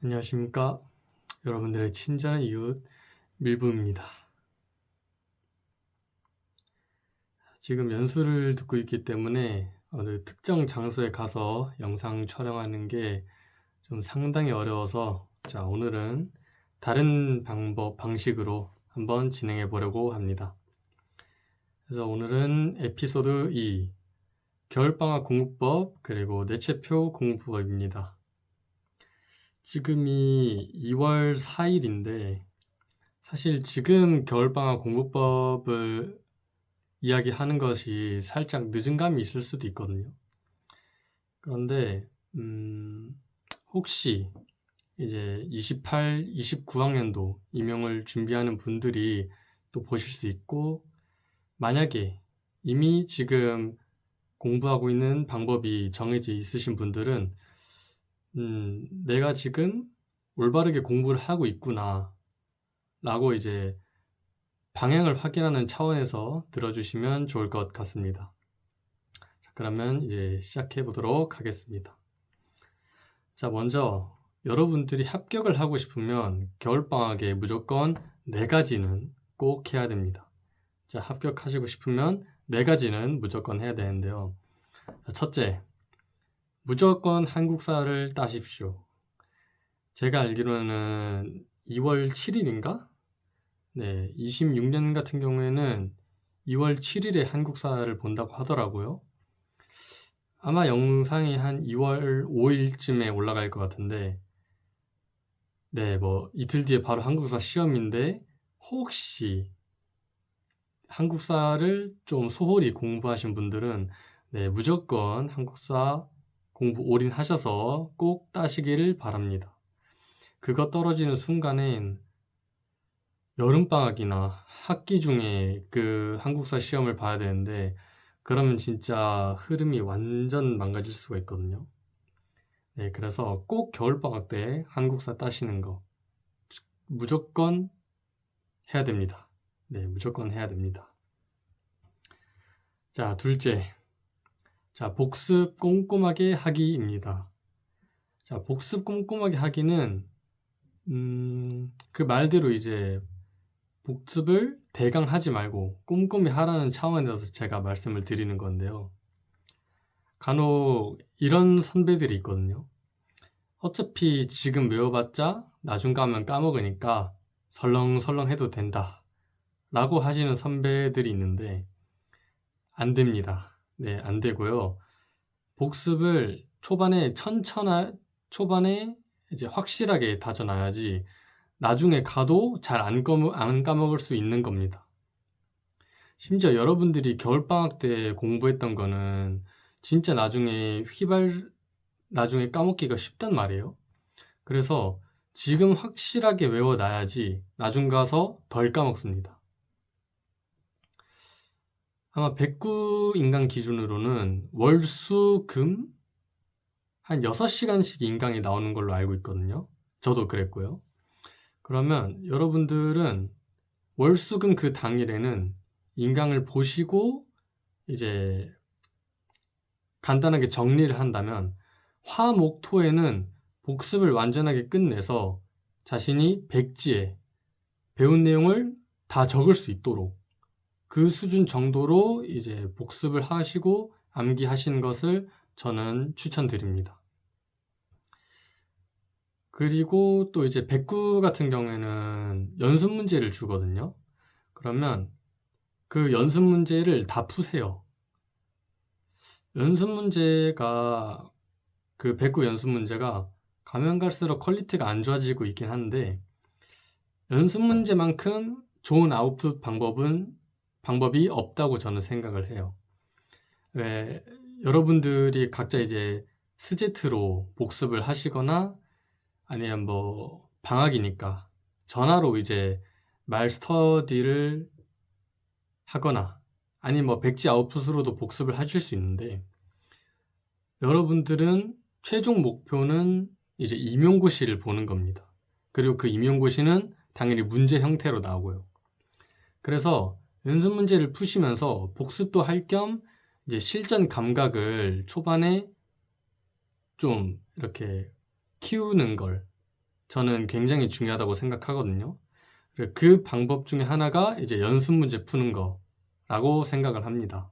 안녕하십니까. 여러분들의 친절한 이웃 밀부입니다. 지금 연수를 듣고 있기 때문에 어느 특정 장소에 가서 영상 촬영하는 게 좀 상당히 어려워서 오늘은 다른 방식으로 한번 진행해 보려고 합니다. 그래서 오늘은 에피소드 2 겨울방학 공부법 그리고 내체표 공부법입니다. 지금이 2월 4일인데 사실 지금 겨울방학 공부법을 이야기하는 것이 살짝 늦은 감이 있을 수도 있거든요. 그런데 혹시 이제 28, 29학년도 임용을 준비하는 분들이 또 보실 수 있고, 만약에 이미 지금 공부하고 있는 방법이 정해져 있으신 분들은 내가 지금 올바르게 공부를 하고 있구나 라고 이제 방향을 확인하는 차원에서 들어주시면 좋을 것 같습니다. 자, 그러면 이제 시작해 보도록 하겠습니다. 자, 먼저 여러분들이 합격을 하고 싶으면 겨울방학에 무조건 4가지는 꼭 해야 됩니다. 자, 합격하시고 싶으면 4가지는 무조건 해야 되는데요. 자, 첫째, 무조건 한국사를 따십시오. 제가 알기로는 2월 7일인가? 네, 26년 같은 경우에는 2월 7일에 한국사를 본다고 하더라고요. 아마 영상이 한 2월 5일쯤에 올라갈 것 같은데, 네, 뭐 이틀 뒤에 바로 한국사 시험인데 혹시 한국사를 좀 소홀히 공부하신 분들은 네, 무조건 한국사 공부 올인하셔서 꼭 따시기를 바랍니다. 그거 떨어지는 순간엔 여름방학이나 학기 중에 그 한국사 시험을 봐야 되는데 그러면 진짜 흐름이 완전 망가질 수가 있거든요. 네, 그래서 꼭 겨울방학 때 한국사 따시는 거 무조건 해야 됩니다. 네, 무조건 해야 됩니다. 자, 둘째. 자, 복습 꼼꼼하게 하기입니다. 자, 복습 꼼꼼하게 하기는 그 말대로 이제 복습을 대강 하지 말고 꼼꼼히 하라는 차원에서 제가 말씀을 드리는 건데요. 간혹 이런 선배들이 있거든요. 어차피 지금 외워봤자 나중 가면 까먹으니까 설렁설렁 해도 된다 라고 하시는 선배들이 있는데 안 됩니다. 네, 안 되고요. 복습을 초반에 이제 확실하게 다져놔야지 나중에 가도 잘 안 까먹을 수 있는 겁니다. 심지어 여러분들이 겨울방학 때 공부했던 거는 진짜 나중에 까먹기가 쉽단 말이에요. 그래서 지금 확실하게 외워놔야지 나중 가서 덜 까먹습니다. 아마 백구 인강 기준으로는 월, 수, 금 한 6시간씩 인강이 나오는 걸로 알고 있거든요. 저도 그랬고요. 그러면 여러분들은 월, 수, 금 그 당일에는 인강을 보시고 이제 간단하게 정리를 한다면 화, 목, 토에는 복습을 완전하게 끝내서 자신이 백지에 배운 내용을 다 적을 수 있도록 그 수준 정도로 이제 복습을 하시고 암기하시는 것을 저는 추천드립니다. 그리고 또 이제 백구 같은 경우에는 연습 문제를 주거든요. 그러면 그 연습 문제를 다 푸세요. 연습 문제가 그 백구 연습 문제가 가면 갈수록 퀄리티가 안 좋아지고 있긴 한데 연습 문제만큼 좋은 아웃풋 방법이 없다고 저는 생각을 해요. 왜 여러분들이 각자 이제 스제트로 복습을 하시거나 아니면 뭐 방학이니까 전화로 이제 말 스터디를 하거나 아니면 뭐 백지 아웃풋으로도 복습을 하실 수 있는데 여러분들은 최종 목표는 이제 임용고시를 보는 겁니다. 그리고 그 임용고시는 당연히 문제 형태로 나오고요. 그래서 연습 문제를 푸시면서 복습도 할 겸 이제 실전 감각을 초반에 좀 이렇게 키우는 걸 저는 굉장히 중요하다고 생각하거든요. 그 방법 중에 하나가 이제 연습 문제 푸는 거라고 생각을 합니다.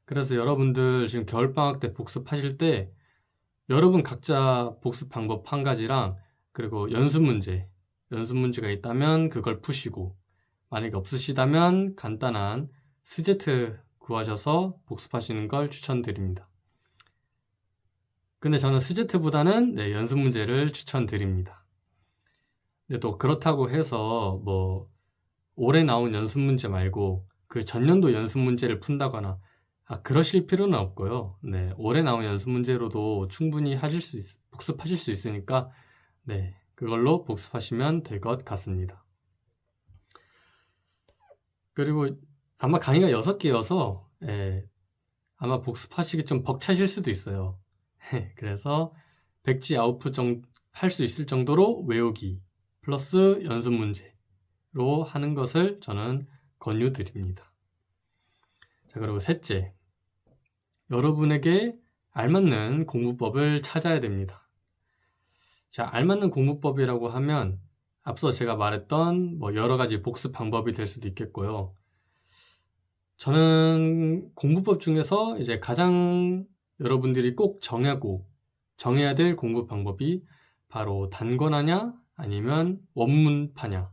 그래서 여러분들 지금 겨울방학 때 복습하실 때 여러분 각자 복습 방법 한 가지랑 그리고 연습 문제가 있다면 그걸 푸시고 만약에 없으시다면 간단한 스제트 구하셔서 복습하시는 걸 추천드립니다. 근데 저는 스제트보다는 연습 문제를 추천드립니다. 근데 또 그렇다고 해서 뭐 올해 나온 연습 문제 말고 그 전년도 연습 문제를 푼다거나 그러실 필요는 없고요. 올해 나온 연습 문제로도 충분히 복습하실 수 있으니까 그걸로 복습하시면 될 것 같습니다. 그리고 아마 강의가 6개여서 아마 복습하시기 좀 벅차실 수도 있어요. 그래서 백지 아웃풋 할 수 있을 정도로 외우기 플러스 연습 문제로 하는 것을 저는 권유드립니다. 자, 그리고 셋째, 여러분에게 알맞는 공부법을 찾아야 됩니다. 자, 알맞는 공부법이라고 하면 앞서 제가 말했던 여러 가지 복습 방법이 될 수도 있겠고요. 저는 공부법 중에서 이제 가장 여러분들이 꼭 정해야 될 공부 방법이 바로 단권화냐 아니면 원문파냐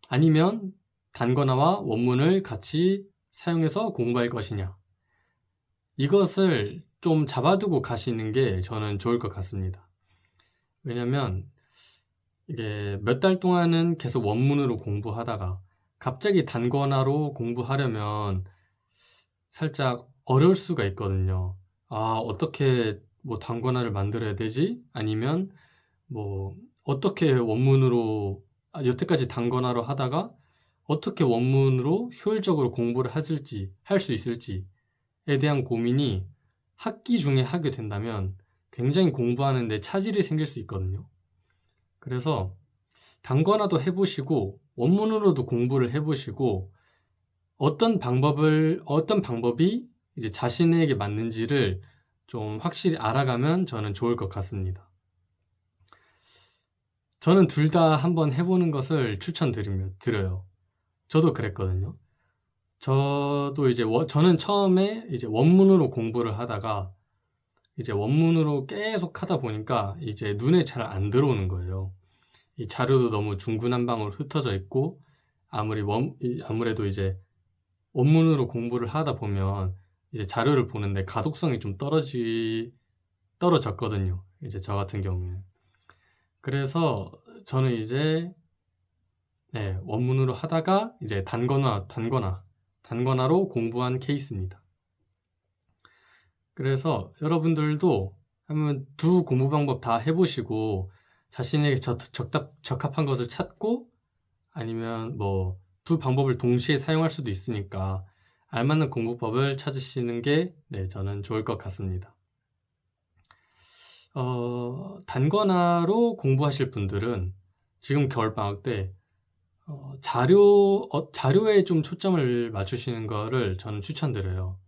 아니면 단권화와 원문을 같이 사용해서 공부할 것이냐, 이것을 좀 잡아두고 가시는 게 저는 좋을 것 같습니다. 왜냐면 이게 몇 달 동안은 계속 원문으로 공부하다가 갑자기 단권화로 공부하려면 살짝 어려울 수가 있거든요. 어떻게 단권화를 만들어야 되지? 아니면 어떻게 원문으로 여태까지 단권화로 하다가 어떻게 원문으로 효율적으로 공부를 할 수 있을지에 대한 고민이 학기 중에 하게 된다면 굉장히 공부하는 데 차질이 생길 수 있거든요. 그래서 단권화도 해보시고 원문으로도 공부를 해보시고 어떤 방법이 이제 자신에게 맞는지를 좀 확실히 알아가면 저는 좋을 것 같습니다. 저는 둘 다 한번 해보는 것을 드려요. 저도 그랬거든요. 저는 처음에 이제 원문으로 공부를 하다가 이제 원문으로 계속 하다 보니까 이제 눈에 잘 안 들어오는 거예요. 이 자료도 너무 중구난방으로 흩어져 있고 아무래도 이제 원문으로 공부를 하다 보면 이제 자료를 보는데 가독성이 좀 떨어졌거든요. 이제 저 같은 경우에는. 그래서 저는 이제 원문으로 하다가 이제 단권화로 공부한 케이스입니다. 그래서 여러분들도 한번 두 공부 방법 다 해보시고 자신에게 적합한 것을 찾고 아니면 두 방법을 동시에 사용할 수도 있으니까 알맞는 공부법을 찾으시는 게 저는 좋을 것 같습니다. 단권화로 공부하실 분들은 지금 겨울방학 때 자료에 좀 초점을 맞추시는 거를 저는 추천드려요.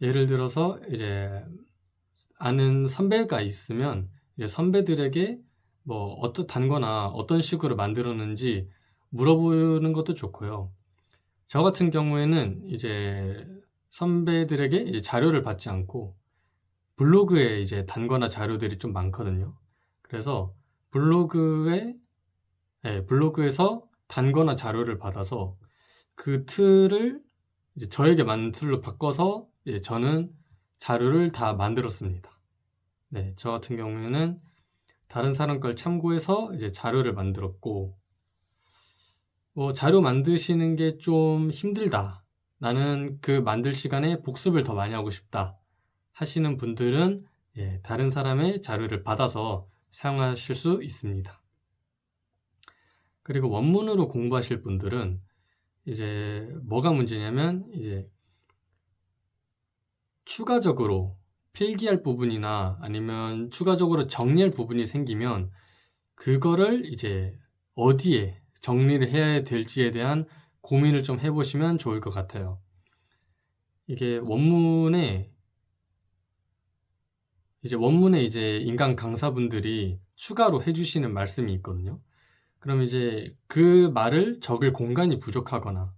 예를 들어서 이제 아는 선배가 있으면 이제 선배들에게 단거나 어떤 식으로 만들었는지 물어보는 것도 좋고요. 저 같은 경우에는 이제 선배들에게 이제 자료를 받지 않고 블로그에 이제 단거나 자료들이 좀 많거든요. 그래서 블로그에서 단거나 자료를 받아서 그 틀을 이제 저에게 맞는 틀로 바꿔서 저는 자료를 다 만들었습니다. 저 같은 경우에는 다른 사람 걸 참고해서 이제 자료를 만들었고, 자료 만드시는 게 좀 힘들다, 나는 그 만들 시간에 복습을 더 많이 하고 싶다 하시는 분들은 다른 사람의 자료를 받아서 사용하실 수 있습니다. 그리고 원문으로 공부하실 분들은 이제 뭐가 문제냐면 이제 추가적으로 필기할 부분이나 아니면 추가적으로 정리할 부분이 생기면 그거를 이제 어디에 정리를 해야 될지에 대한 고민을 좀 해보시면 좋을 것 같아요. 이게 원문에 이제 원문에 이제 인강 강사분들이 추가로 해주시는 말씀이 있거든요. 그럼 이제 그 말을 적을 공간이 부족하거나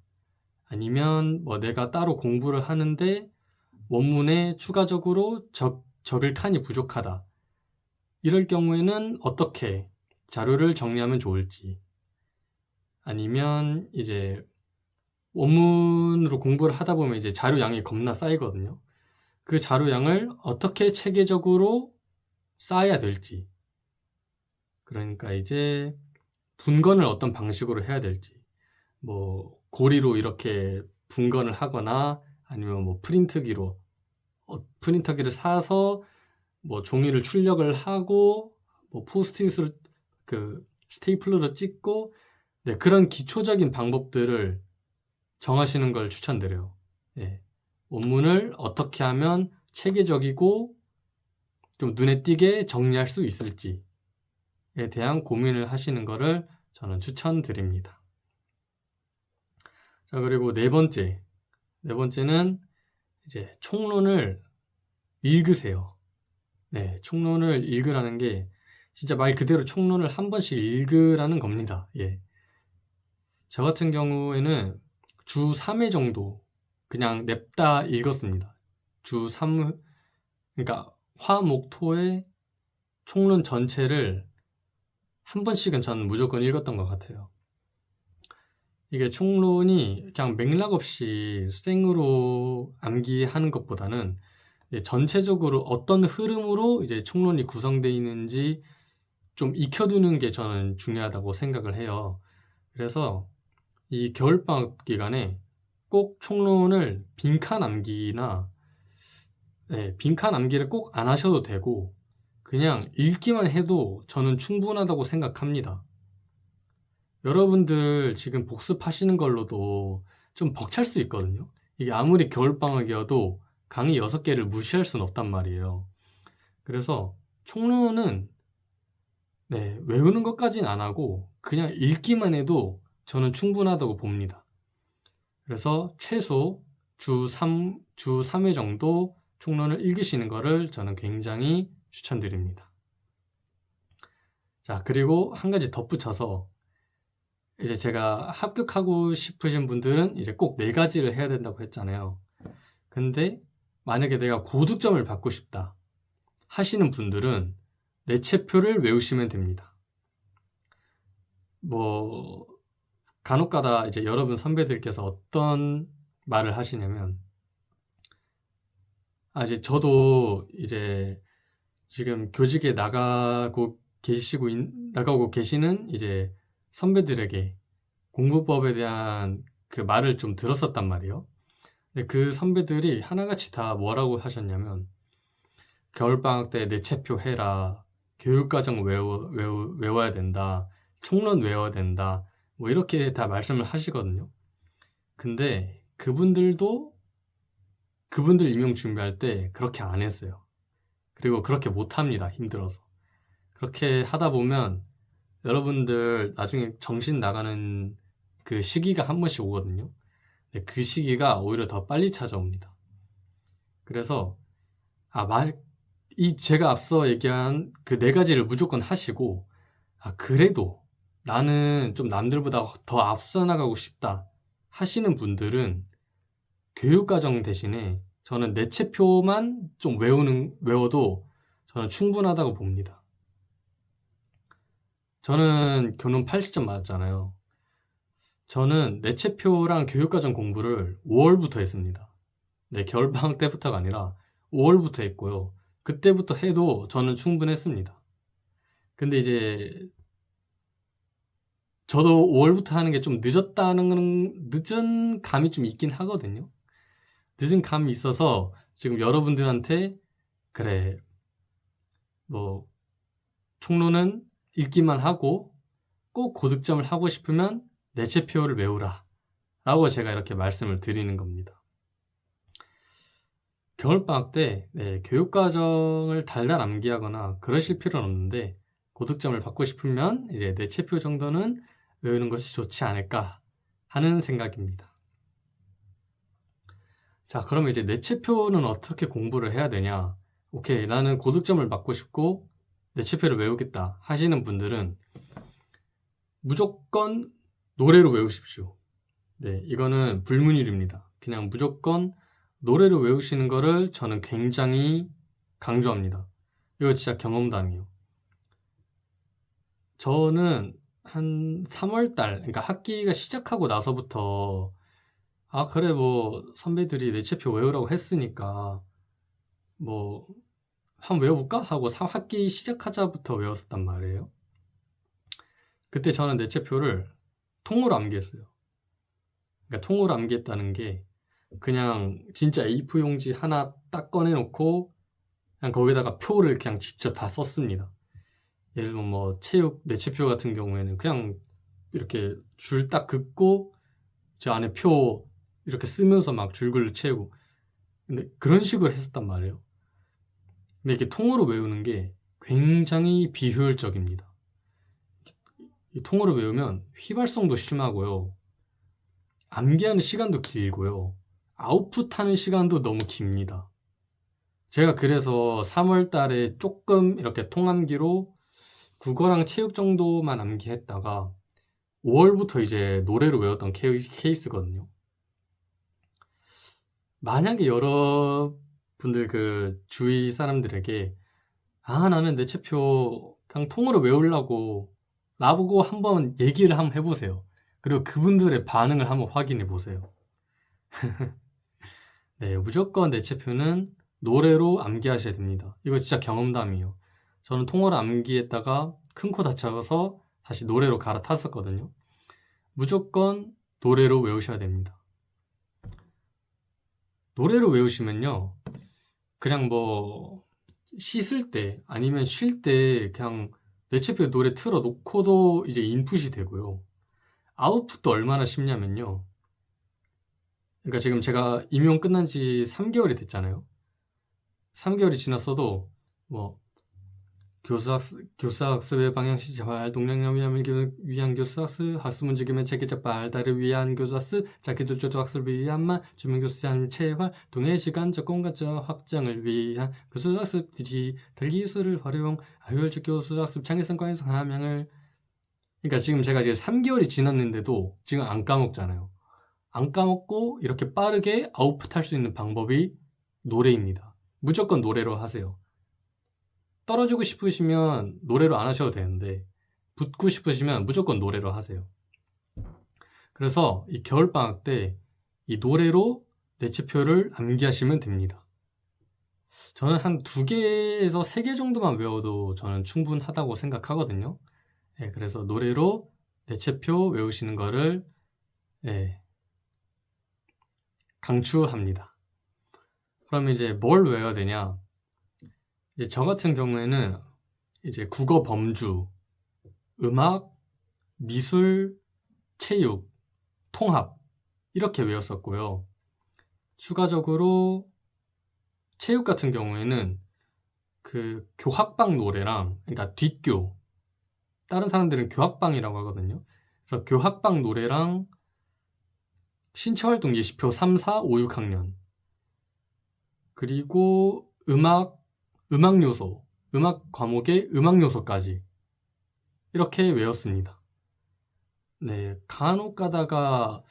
아니면 뭐 내가 따로 공부를 하는데 원문에 추가적으로 적을 칸이 부족하다. 이럴 경우에는 어떻게 자료를 정리하면 좋을지, 아니면 이제 원문으로 공부를 하다 보면 이제 자료 양이 겁나 쌓이거든요. 그 자료 양을 어떻게 체계적으로 쌓아야 될지, 그러니까 이제 분건을 어떤 방식으로 해야 될지, 뭐 고리로 이렇게 분건을 하거나 아니면 뭐 프린터기를 사서 뭐 종이를 출력을 하고 뭐 포스트잇으로 그 스테이플러로 찍고, 네, 그런 기초적인 방법들을 정하시는 걸 추천드려요. 예. 원문을 어떻게 하면 체계적이고 좀 눈에 띄게 정리할 수 있을지에 대한 고민을 하시는 것을 저는 추천드립니다. 자, 그리고 네 번째는 이제 총론을 읽으세요. 네, 총론을 읽으라는 게 진짜 말 그대로 총론을 한 번씩 읽으라는 겁니다. 예. 저 같은 경우에는 주 3회 정도 그냥 냅다 읽었습니다. 주 3, 그러니까 화, 목, 토의 총론 전체를 한 번씩은 저는 무조건 읽었던 것 같아요. 이게 총론이 그냥 맥락 없이 생으로 암기하는 것보다는 전체적으로 어떤 흐름으로 이제 총론이 구성되어 있는지 좀 익혀두는 게 저는 중요하다고 생각을 해요. 그래서 이 겨울방학 기간에 꼭 총론을 빈칸 암기나 빈칸 암기를 꼭 안 하셔도 되고 그냥 읽기만 해도 저는 충분하다고 생각합니다. 여러분들 지금 복습하시는 걸로도 좀 벅찰 수 있거든요. 이게 아무리 겨울방학이어도 강의 6개를 무시할 수는 없단 말이에요. 그래서 총론은 외우는 것까지는 안 하고 그냥 읽기만 해도 저는 충분하다고 봅니다. 그래서 최소 주 3회 정도 총론을 읽으시는 것을 저는 굉장히 추천드립니다. 자, 그리고 한 가지 덧붙여서 이제 제가 합격하고 싶으신 분들은 이제 꼭 4가지를 해야 된다고 했잖아요. 근데 만약에 내가 고득점을 받고 싶다 하시는 분들은 내체표를 외우시면 됩니다. 뭐 간혹가다 이제 여러분 선배들께서 어떤 말을 하시냐면 이제 저도 이제 지금 교직에 나가고 계시는 이제 선배들에게 공부법에 대한 그 말을 좀 들었었단 말이에요. 근데 그 선배들이 하나같이 다 뭐라고 하셨냐면 겨울방학 때 내체표 해라, 교육과정 외워야 된다, 총론 외워야 된다, 뭐 이렇게 다 말씀을 하시거든요. 근데 그분들 임용 준비할 때 그렇게 안 했어요. 그리고 그렇게 못 합니다. 힘들어서. 그렇게 하다 보면 여러분들 나중에 정신 나가는 그 시기가 한 번씩 오거든요. 그 시기가 오히려 더 빨리 찾아옵니다. 그래서 제가 앞서 얘기한 그 4가지를 무조건 하시고 그래도 나는 좀 남들보다 더 앞서 나가고 싶다 하시는 분들은 교육과정 대신에 저는 내체표만 좀 외워도 저는 충분하다고 봅니다. 저는 교능 80점 맞았잖아요. 저는 내체표랑 교육과정 공부를 5월부터 했습니다. 겨울방학 때부터가 아니라 5월부터 했고요. 그때부터 해도 저는 충분했습니다. 근데 이제 저도 5월부터 하는 게 좀 늦은 감이 좀 있긴 하거든요. 늦은 감이 있어서 지금 여러분들한테 그래, 뭐 총론은 읽기만 하고 꼭 고득점을 하고 싶으면 내체표를 외우라 라고 제가 이렇게 말씀을 드리는 겁니다. 겨울방학 때 교육과정을 달달 암기하거나 그러실 필요는 없는데 고득점을 받고 싶으면 이제 내체표 정도는 외우는 것이 좋지 않을까 하는 생각입니다. 자, 그러면 이제 내체표는 어떻게 공부를 해야 되냐? 오케이, 나는 고득점을 받고 싶고 내체표를 외우겠다 하시는 분들은 무조건 노래로 외우십시오. 네, 이거는 불문율입니다. 그냥 무조건 노래로 외우시는 거를 저는 굉장히 강조합니다. 이거 진짜 경험담이에요. 저는 한 3월달, 그러니까 학기가 시작하고 나서부터 아, 그래, 뭐 선배들이 내체표 외우라고 했으니까 뭐 한번 외워볼까? 하고 학기 시작하자부터 외웠었단 말이에요. 그때 저는 내체표를 통으로 암기했어요. 그러니까 통으로 암기했다는 게 그냥 진짜 A4 용지 하나 딱 꺼내놓고 그냥 거기다가 표를 그냥 직접 다 썼습니다. 예를 들면 뭐 체육 내체표 같은 경우에는 그냥 이렇게 줄 딱 긋고 저 안에 표 이렇게 쓰면서 막 줄글로 채우고 근데 그런 식으로 했었단 말이에요. 근데 이렇게 통으로 외우는 게 굉장히 비효율적입니다. 이 통으로 외우면 휘발성도 심하고요. 암기하는 시간도 길고요. 아웃풋하는 시간도 너무 깁니다. 제가 그래서 3월 달에 조금 이렇게 통암기로 국어랑 체육 정도만 암기했다가 5월부터 이제 노래로 외웠던 케이스거든요. 만약에 여러분들 그 주위 사람들에게 아, 나는 내체표 그냥 통으로 외우려고 나보고 한번 얘기를 한번 해보세요. 그리고 그분들의 반응을 한번 확인해 보세요. 네, 무조건 내체표는 노래로 암기하셔야 됩니다. 이거 진짜 경험담이에요. 저는 통어로 암기했다가 큰 코 다쳐서 다시 노래로 갈아탔었거든요. 무조건 노래로 외우셔야 됩니다. 노래로 외우시면요, 그냥 뭐 씻을 때 아니면 쉴 때 그냥 내체표에 노래 틀어놓고도 이제 인풋이 되고요. 아웃풋도 얼마나 쉽냐면요. 그러니까 지금 제가 임용 끝난 지 3개월이 됐잖아요. 3개월이 지났어도 뭐 교수학습의 방향시 재활 동력량 위한 교수학습 학습 문제 기면 체계적 발달을 위한 교수학습 자기주도적 학습을 위한만 주민교수 체활 동해 시간적 공간적 확장을 위한 교수학습 디지털 기술을 활용 효율적 교수학습 창의성 과잉성 함양을 그러니까 지금 제가 이제 3개월이 지났는데도 지금 안 까먹잖아요. 안 까먹고 이렇게 빠르게 아웃풋할 수 있는 방법이 노래입니다. 무조건 노래로 하세요. 떨어지고 싶으시면 노래로 안 하셔도 되는데 붙고 싶으시면 무조건 노래로 하세요. 그래서 이 겨울방학 때 이 노래로 내체표를 암기하시면 됩니다. 저는 한 2개에서 3개 정도만 외워도 저는 충분하다고 생각하거든요. 네, 그래서 노래로 내체표 외우시는 거를 강추합니다. 그러면 이제 뭘 외워야 되냐? 이제 저 같은 경우에는 이제 국어 범주, 음악, 미술, 체육, 통합 이렇게 외웠었고요. 추가적으로 체육 같은 경우에는 그 교학방 노래랑 그러니까 뒷교 다른 사람들은 교학방이라고 하거든요. 그래서 교학방 노래랑 신체활동 예시표 3, 4, 5, 6학년 그리고 음악 요소, 음악 과목의 음악 요소까지 이렇게 외웠습니다. 네, 간혹 가다가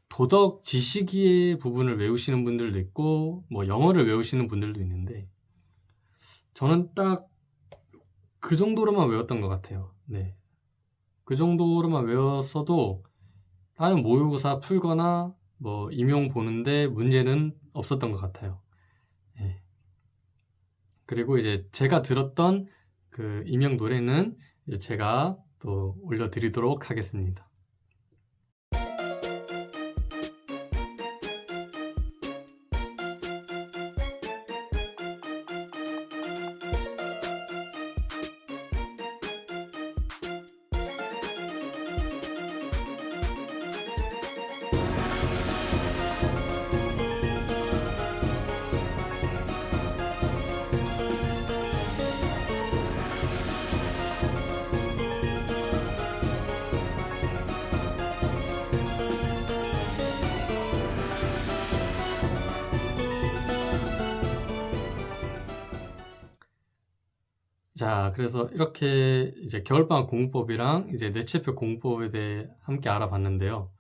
도덕 지식의 부분을 외우시는 분들도 있고 뭐 영어를 외우시는 분들도 있는데 저는 딱 그 정도로만 외웠던 것 같아요. 네, 그 정도로만 외웠어도 다른 모의고사 풀거나 뭐 임용 보는데 문제는 없었던 것 같아요. 네. 그리고 이제 제가 들었던 그 임용 노래는 이제 제가 또 올려드리도록 하겠습니다. 자, 그래서 이렇게 이제 겨울방학 공부법이랑 이제 내체표 공부법에 대해 함께 알아봤는데요.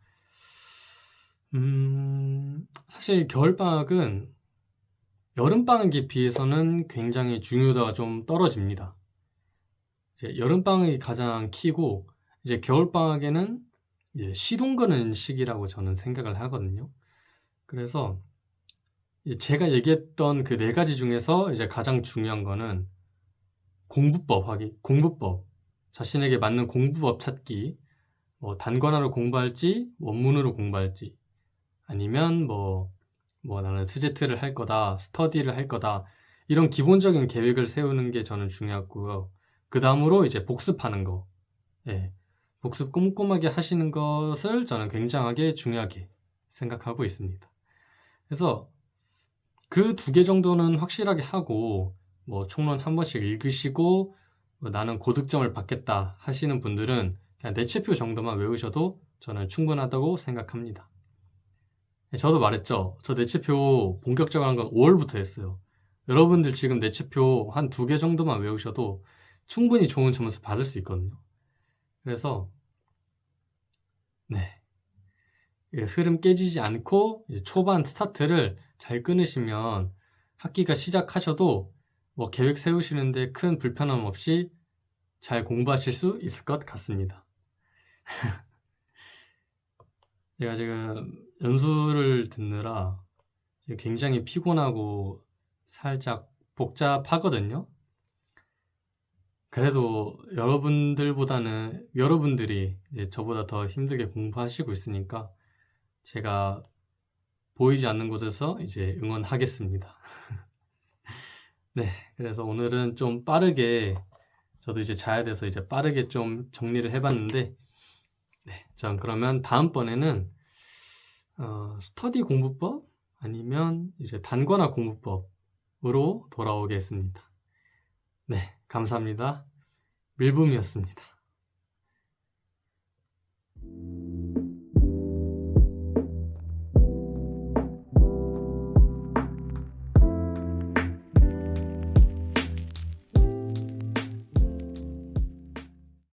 사실 겨울방학은 여름방학에 비해서는 굉장히 중요도가 좀 떨어집니다. 이제 여름방학이 가장 키고, 이제 겨울방학에는 이제 시동 거는 시기라고 저는 생각을 하거든요. 그래서 이제 제가 얘기했던 그 네 가지 중에서 이제 가장 중요한 거는 공부법, 자신에게 맞는 공부법 찾기, 뭐 단권화로 공부할지, 원문으로 공부할지, 아니면 뭐 나는 스제트를 할 거다, 스터디를 할 거다, 이런 기본적인 계획을 세우는 게 저는 중요하고요. 그 다음으로 이제 복습하는 거, 예, 복습 꼼꼼하게 하시는 것을 저는 굉장하게 중요하게 생각하고 있습니다. 그래서 그 두 개 정도는 확실하게 하고, 뭐 총론 한 번씩 읽으시고, 뭐 나는 고득점을 받겠다 하시는 분들은 그냥 내체표 정도만 외우셔도 저는 충분하다고 생각합니다. 저도 말했죠. 저 내체표 본격적으로 한 건 5월부터 했어요. 여러분들 지금 내체표 한 두 개 정도만 외우셔도 충분히 좋은 점수 받을 수 있거든요. 그래서 네, 흐름 깨지지 않고 이제 초반 스타트를 잘 끊으시면 학기가 시작하셔도 뭐 계획 세우시는데 큰 불편함 없이 잘 공부하실 수 있을 것 같습니다. 제가 지금 연수를 듣느라 지금 굉장히 피곤하고 살짝 복잡하거든요. 그래도 여러분들이 이제 저보다 더 힘들게 공부하시고 있으니까 제가 보이지 않는 곳에서 이제 응원하겠습니다. 네, 그래서 오늘은 좀 빠르게, 저도 이제 자야 돼서 이제 빠르게 좀 정리를 해봤는데, 네, 전 그러면 다음번에는 스터디 공부법 아니면 이제 단권화 공부법으로 돌아오겠습니다. 네, 감사합니다. 밀붐이었습니다.